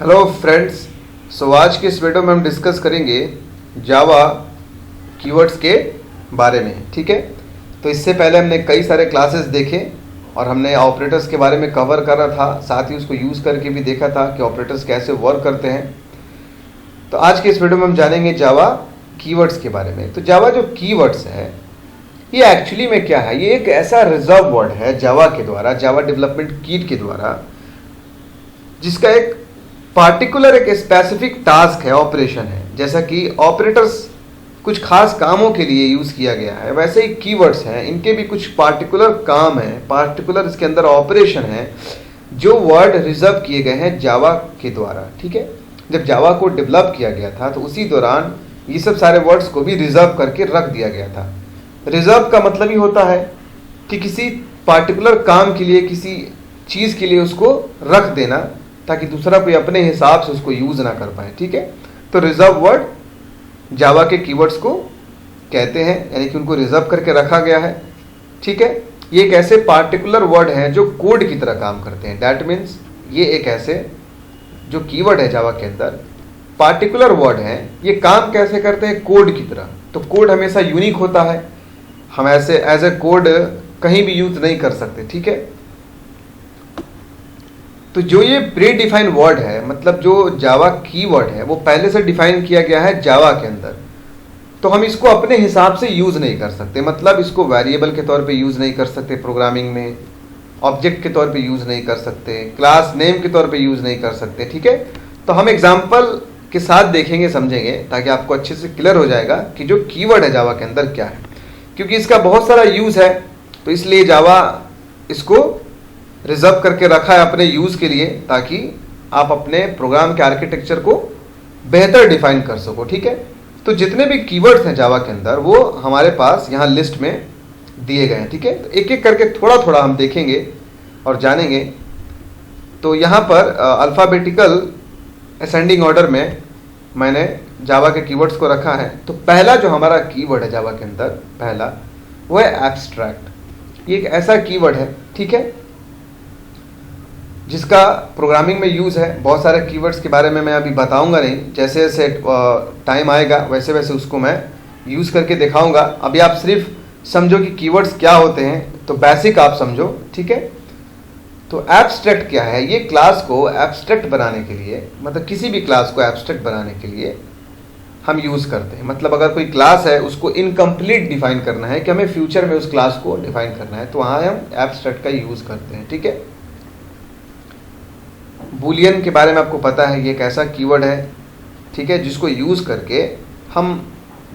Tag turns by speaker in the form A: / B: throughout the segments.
A: Hello friends. सो आज के इस वीडियो में हम डिस्कस करेंगे जावा कीवर्ड्स के बारे में। ठीक है, तो इससे पहले हमने कई सारे क्लासेस देखे और हमने ऑपरेटर्स के बारे में कवर करा था, साथ ही उसको यूज़ करके भी देखा था कि ऑपरेटर्स कैसे वर्क करते हैं। तो आज के इस वीडियो में हम जानेंगे जावा कीवर्ड्स के बारे में। तो जावा जो कीवर्ड्स है ये एक्चुअली में क्या है, ये एक ऐसा रिजर्व वर्ड है जावा के द्वारा, जावा डेवलपमेंट किट के द्वारा, जिसका एक पार्टिकुलर एक स्पेसिफिक टास्क है, ऑपरेशन है। जैसा कि ऑपरेटर्स कुछ खास कामों के लिए यूज़ किया गया है, वैसे ही कीवर्ड्स हैं, इनके भी कुछ पार्टिकुलर काम है, पार्टिकुलर इसके अंदर ऑपरेशन है जो वर्ड रिजर्व किए गए हैं जावा के द्वारा। ठीक है, जब जावा को डेवलप किया गया था तो उसी दौरान ये सब सारे वर्ड्स को भी रिजर्व करके रख दिया गया था। रिजर्व का मतलब ही होता है कि किसी पार्टिकुलर काम के लिए, किसी चीज़ के लिए उसको रख देना ताकि दूसरा कोई अपने हिसाब से उसको यूज़ ना कर पाए। ठीक है, तो रिजर्व वर्ड जावा के कीवर्ड्स को कहते हैं, यानी कि उनको रिजर्व करके रखा गया है। ठीक है, ये एक ऐसे पार्टिकुलर वर्ड हैं जो कोड की तरह काम करते हैं। दैट मीन्स ये एक ऐसे जो कीवर्ड है जावा के अंदर पार्टिकुलर वर्ड हैं, ये काम कैसे करते हैं, कोड की तरह। तो कोड हमेशा यूनिक होता है, हम ऐसे एज ए कोड कहीं भी यूज नहीं कर सकते। ठीक है, तो जो ये प्री डिफाइंड वर्ड है, मतलब जो जावा कीवर्ड है वो पहले से डिफाइन किया गया है जावा के अंदर, तो हम इसको अपने हिसाब से यूज़ नहीं कर सकते। मतलब इसको वेरिएबल के तौर पे यूज़ नहीं कर सकते प्रोग्रामिंग में, ऑब्जेक्ट के तौर पे यूज़ नहीं कर सकते, क्लास नेम के तौर पे यूज़ नहीं कर सकते। ठीक है, तो हम एग्जाम्पल के साथ देखेंगे, समझेंगे, ताकि आपको अच्छे से क्लियर हो जाएगा कि जो कीवर्ड है जावा के अंदर क्या है। क्योंकि इसका बहुत सारा यूज़ है, तो इसलिए जावा इसको रिजर्व करके रखा है अपने यूज़ के लिए, ताकि आप अपने प्रोग्राम के आर्किटेक्चर को बेहतर डिफाइन कर सको। ठीक है, तो जितने भी कीवर्ड्स हैं जावा के अंदर वो हमारे पास यहाँ लिस्ट में दिए गए हैं। ठीक है, तो एक एक करके थोड़ा थोड़ा हम देखेंगे और जानेंगे। तो यहाँ पर अल्फ़ाबेटिकल असेंडिंग ऑर्डर में मैंने जावा के कीवर्ड्स को रखा है। तो पहला जो हमारा कीवर्ड है जावा के अंदर, पहला वो है एब्स्ट्रैक्ट। ये एक ऐसा कीवर्ड है, ठीक है, जिसका प्रोग्रामिंग में यूज़ है। बहुत सारे कीवर्ड्स के बारे में मैं अभी बताऊंगा नहीं, जैसे जैसे टाइम आएगा वैसे वैसे उसको मैं यूज़ करके दिखाऊंगा। अभी आप सिर्फ समझो कि कीवर्ड्स क्या होते हैं, तो बेसिक आप समझो। ठीक है, तो एब्स्ट्रैक्ट क्या है, ये क्लास को एब्स्ट्रैक्ट बनाने के लिए, मतलब किसी भी क्लास को एब्स्ट्रैक्ट बनाने के लिए हम यूज़ करते हैं। मतलब अगर कोई क्लास है उसको इनकम्प्लीट डिफाइन करना है कि हमें फ्यूचर में उस क्लास को डिफाइन करना है, तो वहाँ हम एब्स्ट्रैक्ट का यूज़ करते हैं। ठीक है, बूलियन के बारे में आपको पता है, ये एक ऐसा कीवर्ड है, ठीक है, जिसको यूज़ करके हम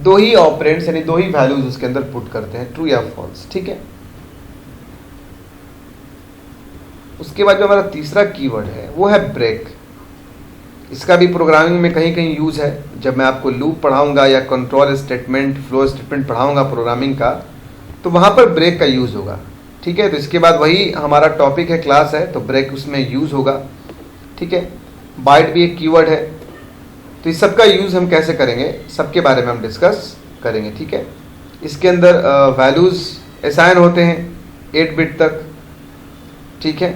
A: दो ही ऑपरेंड्स यानी दो ही वैल्यूज उसके अंदर पुट करते हैं, ट्रू या फॉल्स। ठीक है, उसके बाद जो हमारा तीसरा कीवर्ड है वो है ब्रेक। इसका भी प्रोग्रामिंग में कहीं कहीं यूज़ है। जब मैं आपको लूप पढ़ाऊंगा या कंट्रोल स्टेटमेंट, फ्लो स्टेटमेंट पढ़ाऊंगा प्रोग्रामिंग का, तो वहाँ पर ब्रेक का यूज़ होगा। ठीक है, तो इसके बाद वही हमारा टॉपिक है, क्लास है, तो ब्रेक उसमें यूज़ होगा। ठीक है, बाइट भी एक कीवर्ड है। तो इस सब का यूज़ हम कैसे करेंगे, सबके बारे में हम डिस्कस करेंगे। ठीक है, इसके अंदर वैल्यूज़ असाइन होते हैं 8 बिट तक। ठीक है,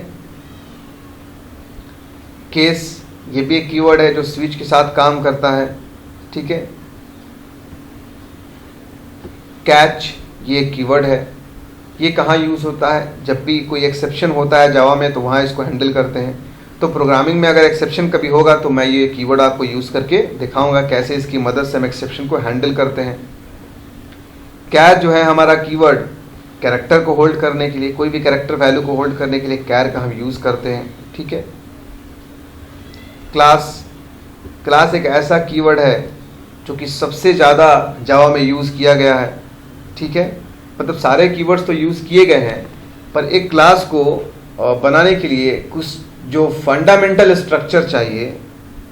A: केस ये भी एक कीवर्ड है जो स्विच के साथ काम करता है। ठीक है, कैच ये एक कीवर्ड है। ये कहाँ यूज़ होता है, जब भी कोई एक्सेप्शन होता है जावा में तो वहाँ इसको हैंडल करते हैं। तो प्रोग्रामिंग में अगर एक्सेप्शन कभी होगा तो मैं ये कीवर्ड आपको यूज़ करके दिखाऊंगा कैसे इसकी मदद से हम एक्सेप्शन को हैंडल करते हैं। कैर जो है हमारा कीवर्ड, कैरेक्टर को होल्ड करने के लिए, कोई भी कैरेक्टर वैल्यू को होल्ड करने के लिए कैर का हम यूज़ करते हैं। ठीक है, क्लास एक ऐसा कीवर्ड है जो कि सबसे ज़्यादा जावा में यूज़ किया गया है। ठीक है, मतलब सारे कीवर्ड्स तो यूज़ किए गए हैं, पर एक क्लास को बनाने के लिए कुछ जो फंडामेंटल स्ट्रक्चर चाहिए,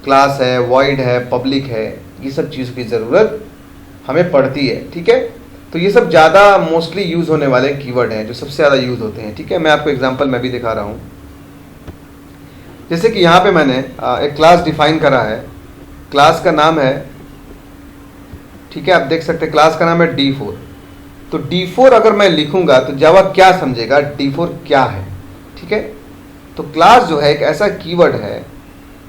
A: क्लास है, वॉइड है, पब्लिक है, ये सब चीज़ों की ज़रूरत हमें पड़ती है। ठीक है, तो ये सब ज़्यादा मोस्टली यूज़ होने वाले कीवर्ड हैं जो सबसे ज़्यादा यूज़ होते हैं। ठीक है, मैं आपको एग्जांपल मैं भी दिखा रहा हूँ। जैसे कि यहाँ पे मैंने एक क्लास डिफाइन करा है, क्लास का नाम है, ठीक है, आप देख सकते हैं क्लास का नाम है D4। तो D4 अगर मैं लिखूंगा तो जावा क्या समझेगा D4 क्या है। ठीक है, तो क्लास जो है एक ऐसा कीवर्ड है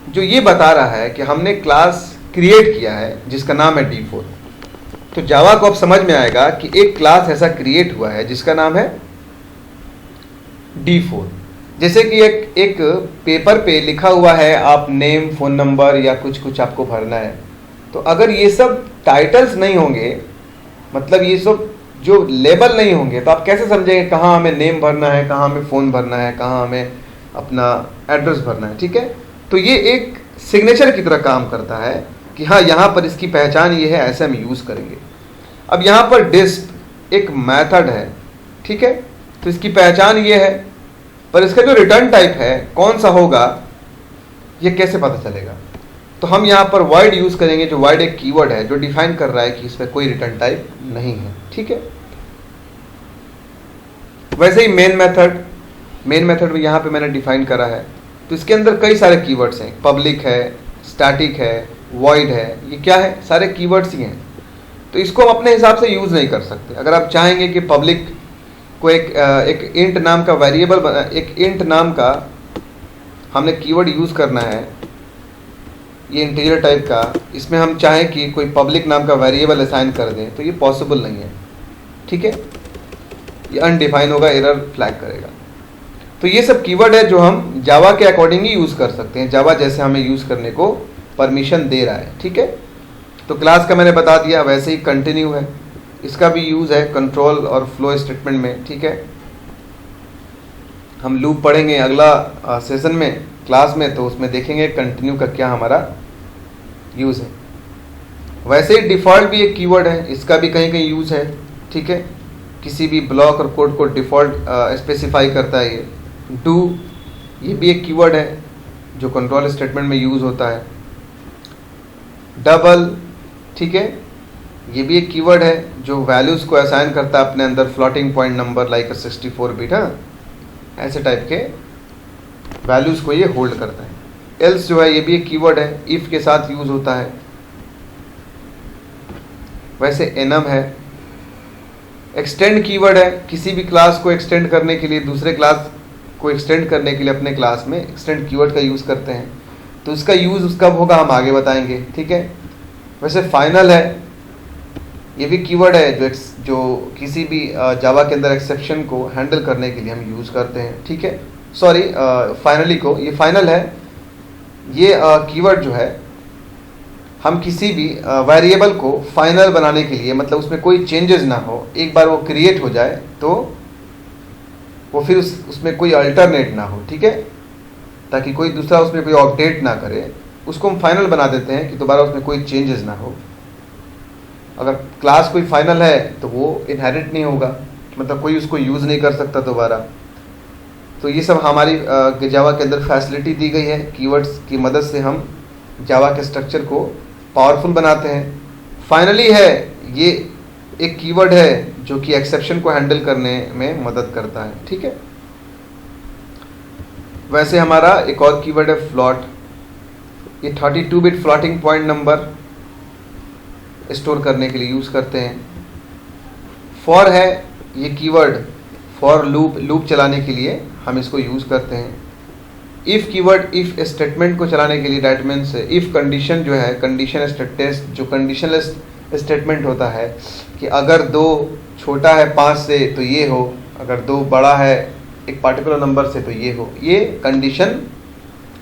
A: जो ये बता रहा है कि हमने क्लास क्रिएट किया है जिसका नाम है D4। तो जावा को अब समझ में आएगा कि एक क्लास ऐसा क्रिएट हुआ है जिसका नाम है D4। जैसे कि एक पेपर पे लिखा हुआ है, आप नेम, फोन नंबर या कुछ आपको भरना है, तो अगर ये सब टाइटल्स नहीं होंगे, मतलब ये सब जो लेबल नहीं होंगे, तो आप कैसे समझेंगे कहाँ हमें नेम भरना है, कहाँ हमें फ़ोन भरना है, कहाँ हमें अपना एड्रेस भरना है। ठीक है, तो ये एक सिग्नेचर की तरह काम करता है कि हाँ यहाँ पर इसकी पहचान ये है, ऐसे हम यूज़ करेंगे। अब यहाँ पर डिस्प एक मेथड है, ठीक है, तो इसकी पहचान ये है, पर इसका जो रिटर्न टाइप है कौन सा होगा ये कैसे पता चलेगा? तो हम यहाँ पर void यूज़ करेंगे, जो void एक कीवर्ड है जो डिफाइन कर रहा है कि इसमें कोई रिटर्न टाइप नहीं है। ठीक है, वैसे ही मेन मेथड में यहाँ पे मैंने डिफाइन करा है, तो इसके अंदर कई सारे कीवर्ड्स हैं, पब्लिक है, स्टैटिक है, void है, ये क्या है, सारे कीवर्ड्स ही हैं। तो इसको हम अपने हिसाब से यूज़ नहीं कर सकते। अगर आप चाहेंगे कि पब्लिक को एक इंट नाम का वेरिएबल, एक इंट नाम का हमने कीवर्ड यूज़ करना है, ये इंटीजर टाइप का, इसमें हम चाहें कि कोई पब्लिक नाम का वेरिएबल असाइन कर दें, तो ये पॉसिबल नहीं है। ठीक है, ये अनडिफाइन होगा, एरर फ्लैग करेगा। तो ये सब कीवर्ड है जो हम जावा के अकॉर्डिंग ही यूज़ कर सकते हैं, जावा जैसे हमें यूज़ करने को परमिशन दे रहा है। ठीक है, तो क्लास का मैंने बता दिया, वैसे ही कंटिन्यू है, इसका भी यूज़ है कंट्रोल और फ्लो स्टेटमेंट में। ठीक है, हम लूप पढ़ेंगे अगला सेशन में, क्लास में, तो उसमें देखेंगे कंटिन्यू का क्या हमारा यूज़ है। वैसे ही डिफ़ॉल्ट भी एक कीवर्ड है, इसका भी कहीं कहीं यूज़ है। ठीक है, किसी भी ब्लॉक और कोड को डिफ़ॉल्ट स्पेसिफाई करता है ये। डू, ये भी एक कीवर्ड है जो कंट्रोल स्टेटमेंट में यूज़ होता है। डबल, ठीक है, ये भी एक कीवर्ड है जो वैल्यूज़ को असाइन करता है अपने अंदर, floating point number like 64 bit, हाँ, ऐसे टाइप के वैल्यूज़ को ये होल्ड करता है। एल्स जो है ये भी एक कीवर्ड है, इफ़ के साथ यूज़ होता है। वैसे एनम है, एक्सटेंड कीवर्ड है, किसी भी क्लास को एक्सटेंड करने के लिए, दूसरे क्लास को एक्सटेंड करने के लिए अपने क्लास में एक्सटेंड कीवर्ड का यूज़ करते हैं, तो उसका यूज़ कब होगा हम आगे बताएंगे। ठीक है, वैसे फाइनल है, ये भी कीवर्ड है जो किसी भी जावा के अंदर एक्सेप्शन को हैंडल करने के लिए हम यूज़ करते हैं। ठीक है, सॉरी, फाइनली को, ये फाइनल है, ये कीवर्ड जो है हम किसी भी वेरिएबल को फाइनल बनाने के लिए, मतलब उसमें कोई चेंजेस ना हो, एक बार वो क्रिएट हो जाए तो वो फिर उसमें कोई अल्टरनेट ना हो। ठीक है, ताकि कोई दूसरा उसमें कोई अपडेट ना करे, उसको हम फाइनल बना देते हैं कि दोबारा उसमें कोई चेंजेस ना हो। अगर क्लास कोई फाइनल है तो वो इनहेरिट नहीं होगा, मतलब कोई उसको यूज़ नहीं कर सकता दोबारा। तो ये सब हमारी जावा के अंदर फैसिलिटी दी गई है, कीवर्ड्स की मदद से हम जावा के स्ट्रक्चर को पावरफुल बनाते हैं। फाइनली है, ये एक कीवर्ड है जो कि एक्सेप्शन को हैंडल करने में मदद करता है। ठीक है, वैसे हमारा एक और कीवर्ड है फ्लॉट, ये 32 bit floating point number store करने के लिए यूज़ करते हैं। फॉर है ये कीवर्ड, फॉर लूप चलाने के लिए हम इसको यूज़ करते हैं। इफ़ कीवर्ड, इफ़ स्टेटमेंट को चलाने के लिए, डैट मीन्स इफ़ कंडीशन जो है, कंडीशन टेस्ट जो कंडीशनलेस स्टेटमेंट होता है कि अगर 2 छोटा है 5 से तो ये हो, अगर 2 बड़ा है एक पार्टिकुलर नंबर से तो ये हो, ये कंडीशन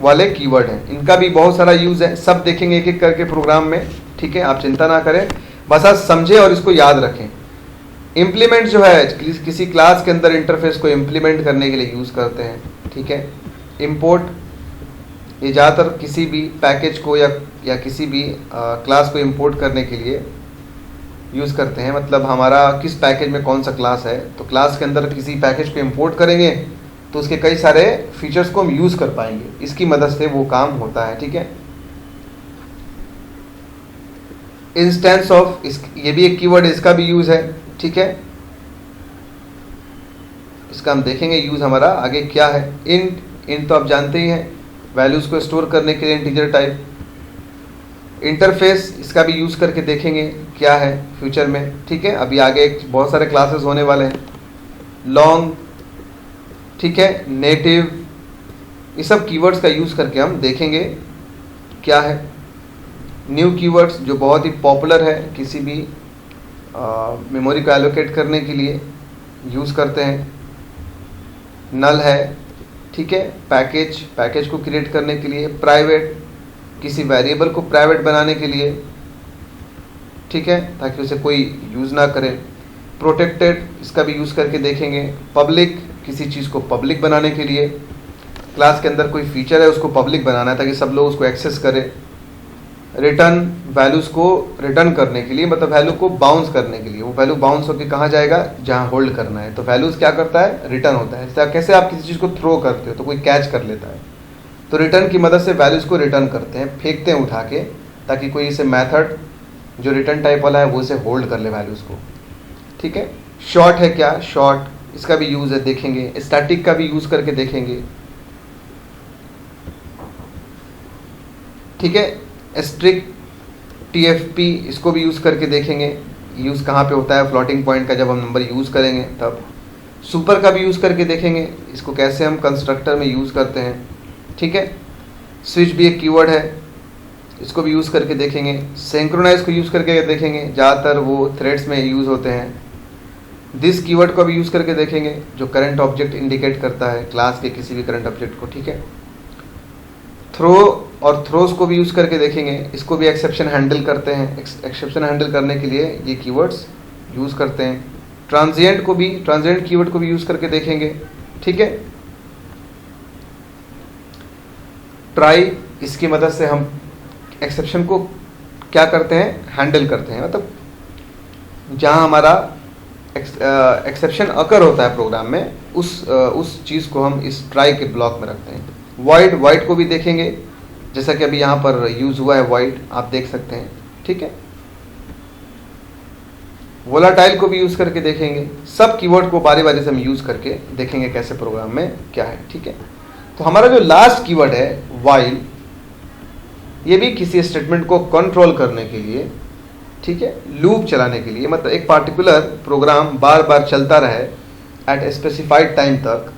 A: वाले कीवर्ड हैं। इनका भी बहुत सारा यूज़ है, सब देखेंगे एक एक करके प्रोग्राम में। ठीक है, आप चिंता ना करें, बस आप समझें और इसको याद रखें। इम्प्लीमेंट जो है किसी क्लास के अंदर इंटरफेस को इम्प्लीमेंट करने के लिए यूज़ करते हैं। ठीक है, इंपोर्ट, ये ज़्यादातर किसी भी पैकेज को या किसी भी क्लास को इंपोर्ट करने के लिए यूज़ करते हैं। मतलब हमारा किस पैकेज में कौन सा क्लास है, तो क्लास के अंदर किसी पैकेज को इंपोर्ट करेंगे तो उसके कई सारे फीचर्स को हम यूज़ कर पाएंगे, इसकी मदद से वो काम होता है। ठीक है, इंस्टेंस ऑफ, ये भी एक कीवर्ड है, इसका भी यूज़ है। ठीक है, इसका हम देखेंगे यूज़ हमारा आगे क्या है। इंट तो आप जानते ही हैं, वैल्यूज़ को स्टोर करने के लिए इंटीजर टाइप। इंटरफेस, इसका भी यूज़ करके देखेंगे क्या है फ्यूचर में। ठीक है, अभी आगे बहुत सारे क्लासेस होने वाले हैं। लॉन्ग, ठीक है, नेटिव, ये सब कीवर्ड्स का यूज़ करके हम देखेंगे क्या है, न्यू कीवर्ड्स जो बहुत ही पॉपुलर है, किसी भी मेमोरी को एलोकेट करने के लिए यूज़ करते हैं, नल है, ठीक है, पैकेज को क्रिएट करने के लिए, प्राइवेट किसी वेरिएबल को प्राइवेट बनाने के लिए, ठीक है, ताकि उसे कोई यूज़ ना करे, प्रोटेक्टेड इसका भी यूज़ करके देखेंगे, पब्लिक किसी चीज़ को पब्लिक बनाने के लिए, क्लास के अंदर कोई फीचर है उसको पब्लिक बनाना है ताकि सब लोग उसको एक्सेस करें, रिटर्न वैल्यूज़ को रिटर्न करने के लिए, मतलब वैल्यू को बाउंस करने के लिए, वो वैल्यू बाउंस होकर कहाँ जाएगा, जहाँ होल्ड करना है, तो वैल्यूज़ क्या करता है, रिटर्न होता है। कैसे आप किसी चीज़ को थ्रो करते हो तो कोई कैच कर लेता है, तो रिटर्न की मदद से वैल्यूज़ को रिटर्न करते हैं, फेंकते हैं उठा के, ताकि कोई इसे मेथड जो रिटर्न टाइप वाला है वो इसे होल्ड कर ले वैल्यूज़ को, ठीक है। शॉर्ट है क्या, शॉर्ट इसका भी यूज़ है, देखेंगे, स्टैटिक का भी यूज़ करके देखेंगे, ठीक है, स्ट्रिक्ट TFP इसको भी यूज़ करके देखेंगे, यूज़ कहाँ पे होता है, फ्लोटिंग पॉइंट का जब हम नंबर यूज़ करेंगे तब। सुपर का भी यूज़ करके देखेंगे, इसको कैसे हम कंस्ट्रक्टर में यूज़ करते हैं, ठीक है। स्विच भी एक कीवर्ड है, इसको भी यूज़ करके देखेंगे। सिंक्रोनाइज को यूज़ करके देखेंगे, ज़्यादातर वो थ्रेड्स में यूज़ होते हैं। दिस कीवर्ड को भी यूज़ करके देखेंगे, जो करंट ऑब्जेक्ट इंडिकेट करता है क्लास के किसी भी करंट ऑब्जेक्ट को, ठीक है। थ्रो और थ्रोज को भी यूज़ करके देखेंगे, इसको भी एक्सेप्शन हैंडल करते हैं, एक्सेप्शन हैंडल करने के लिए ये कीवर्ड्स यूज़ करते हैं। ट्रांजिएंट कीवर्ड को भी यूज़ करके देखेंगे, ठीक है। ट्राई इसकी मदद से हम एक्सेप्शन को क्या करते हैं, हैंडल करते हैं, मतलब जहाँ हमारा एक्सेप्शन अकर होता है प्रोग्राम में, उस चीज़ को हम इस ट्राई के ब्लॉक में रखते हैं। वाइड को भी देखेंगे, जैसा कि अभी यहाँ पर यूज़ हुआ है वाइड, आप देख सकते हैं, ठीक है। वोलाटाइल को भी यूज़ करके देखेंगे, सब कीवर्ड को बारी बारी से हम यूज़ करके देखेंगे कैसे प्रोग्राम में क्या है, ठीक है। तो हमारा जो लास्ट कीवर्ड है वाइल, ये भी किसी स्टेटमेंट को कंट्रोल करने के लिए, ठीक है, लूप चलाने के लिए, मतलब एक पार्टिकुलर प्रोग्राम बार बार चलता रहे एट ए स्पेसिफाइड टाइम तक,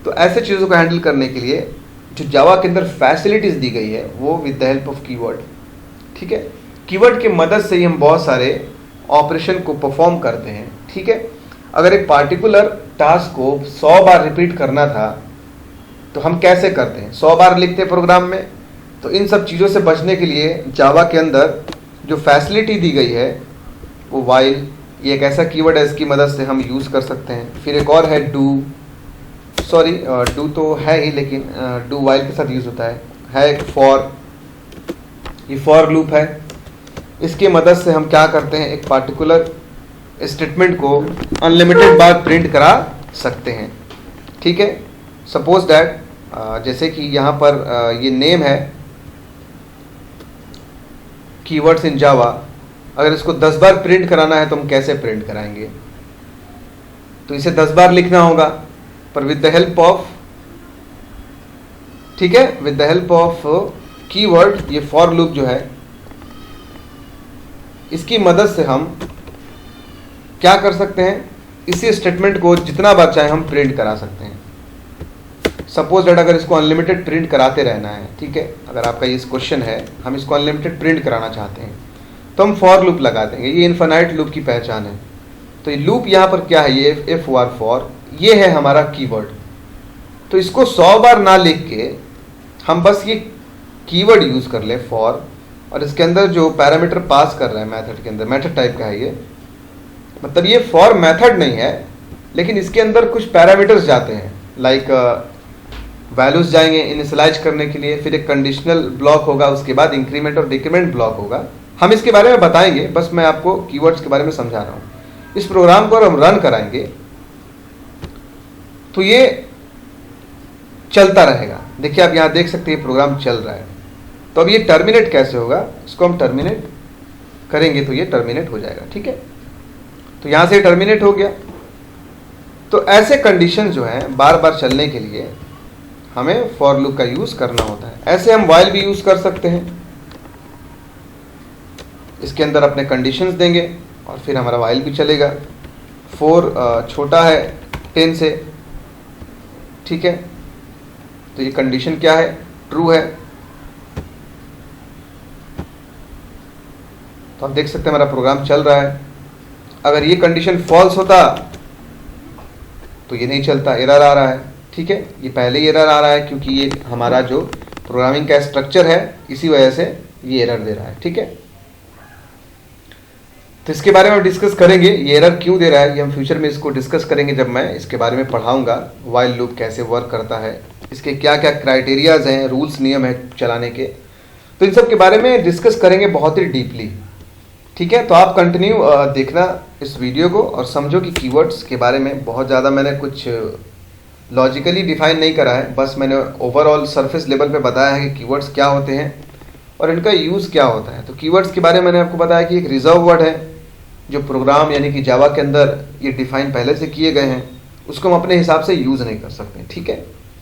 A: तो ऐसे चीज़ों को हैंडल करने के लिए जो जावा के अंदर फैसिलिटीज़ दी गई है वो with the help of keyword, ठीक है। कीवर्ड की मदद से ही हम बहुत सारे ऑपरेशन को परफॉर्म करते हैं, ठीक है। अगर एक पार्टिकुलर टास्क को 100 बार रिपीट करना था तो हम कैसे करते हैं, 100 बार लिखते हैं प्रोग्राम में, तो इन सब चीज़ों से बचने के लिए जावा के अंदर जो फैसिलिटी दी गई है वो वाइल, ये एक ऐसा कीवर्ड है इसकी मदद से हम यूज़ कर सकते हैं। फिर एक और है डू तो है ही, लेकिन डू वाइल के साथ यूज़ होता है एक फॉर, ये फॉर लूप है, इसकी मदद से हम क्या करते हैं, एक पार्टिकुलर स्टेटमेंट को अनलिमिटेड बार प्रिंट करा सकते हैं, ठीक है। सपोज दैट जैसे कि यहाँ पर ये नेम है कीवर्ड्स इन जावा, अगर इसको 10 बार प्रिंट कराना है तो हम कैसे प्रिंट कराएंगे, तो इसे 10 बार लिखना होगा, पर विद द हेल्प ऑफ, ठीक है, with the help of keyword, ये फॉर लूप जो है इसकी मदद से हम क्या कर सकते हैं, इसी स्टेटमेंट को जितना बार चाहे हम प्रिंट करा सकते हैं। सपोज दैट अगर इसको अनलिमिटेड प्रिंट कराते रहना है, ठीक है, अगर आपका ये क्वेश्चन है, हम इसको अनलिमिटेड प्रिंट कराना चाहते हैं तो हम फॉर लूप लगा देंगे, ये इनफाइनाइट लूप की पहचान है। तो ये लूप यहाँ पर क्या है, ये फॉर, ये है हमारा कीवर्ड। तो इसको 100 बार ना लिख के हम बस ये कीवर्ड यूज़ कर ले फॉर, और इसके अंदर जो पैरामीटर पास कर रहा है मेथड के अंदर, मेथड टाइप का है ये, मतलब ये फॉर मेथड नहीं है, लेकिन इसके अंदर कुछ पैरामीटर्स जाते हैं, लाइक वैल्यूज जाएंगे इनिशियलाइज करने के लिए, फिर एक कंडीशनल ब्लॉक होगा, उसके बाद इंक्रीमेंट और डिक्रीमेंट ब्लॉक होगा। हम इसके बारे में बताएंगे, बस मैं आपको कीवर्ड्स के बारे में समझा रहा हूँ। इस प्रोग्राम को हम रन कराएंगे तो ये चलता रहेगा। देखिए आप यहाँ देख सकते हैं प्रोग्राम चल रहा है। तो अब ये टर्मिनेट कैसे होगा, इसको हम टर्मिनेट करेंगे तो ये टर्मिनेट हो जाएगा, ठीक है। तो यहाँ से टर्मिनेट हो गया। तो ऐसे कंडीशन जो हैं बार बार चलने के लिए हमें फॉर लूप का यूज़ करना होता है। ऐसे हम वाइल भी यूज़ कर सकते हैं, इसके अंदर अपने कंडीशंस देंगे और फिर हमारा वाइल भी चलेगा। 4 छोटा है 10 से, ठीक है। तो ये कंडीशन क्या है, ट्रू है, तो आप देख सकते हैं हमारा प्रोग्राम चल रहा है। अगर ये कंडीशन फॉल्स होता तो ये नहीं चलता, एरर आ रहा है। ठीक है, ये पहले ही एरर आ रहा है क्योंकि ये हमारा जो प्रोग्रामिंग का स्ट्रक्चर है इसी वजह से ये एरर दे रहा है। ठीक है, तो इसके बारे में डिस्कस करेंगे, ये एरर क्यों दे रहा है ये हम फ्यूचर में इसको डिस्कस करेंगे जब मैं इसके बारे में पढ़ाऊंगा। व्हाइल लूप कैसे वर्क करता है, इसके क्या क्या क्राइटेरियाज हैं, रूल्स नियम है चलाने के, तो इन सब के बारे में डिस्कस करेंगे बहुत ही डीपली। ठीक है, तो आप कंटिन्यू देखना इस वीडियो को और समझो कि कीवर्ड्स के बारे में बहुत ज़्यादा मैंने कुछ लॉजिकली डिफाइन नहीं करा है, बस मैंने ओवरऑल सरफेस लेवल पे बताया है कि कीवर्ड्स क्या होते हैं और इनका यूज़ क्या होता है। तो कीवर्ड्स के बारे में मैंने आपको बताया कि एक रिजर्व वर्ड है जो प्रोग्राम यानी कि जावा के अंदर ये डिफाइन पहले से किए गए हैं, उसको हम अपने हिसाब से यूज़ नहीं कर सकते। ठीक है,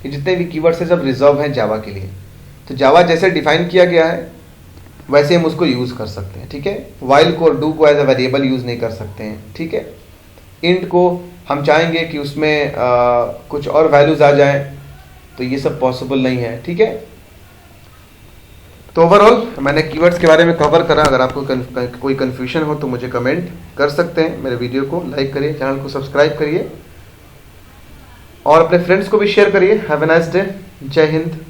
A: ये जितने भी कीवर्ड्स हैं सब रिजर्व हैं जावा के लिए। तो जावा जैसे डिफाइन किया गया है वैसे हम उसको यूज़ कर सकते हैं। ठीक है, वाइल को डू को एज ए वेरिएबल यूज़ नहीं कर सकते हैं। ठीक है, इंट को हम चाहेंगे कि उसमें कुछ और वैल्यूज आ जाएं तो ये सब पॉसिबल नहीं है। ठीक है, तो ओवरऑल मैंने कीवर्ड्स के बारे में कवर करा। अगर आपको कोई कन्फ्यूजन हो तो मुझे कमेंट कर सकते हैं। मेरे वीडियो को लाइक करिए, चैनल को सब्सक्राइब करिए और अपने फ्रेंड्स को भी शेयर करिए। Have a nice day. जय हिंद।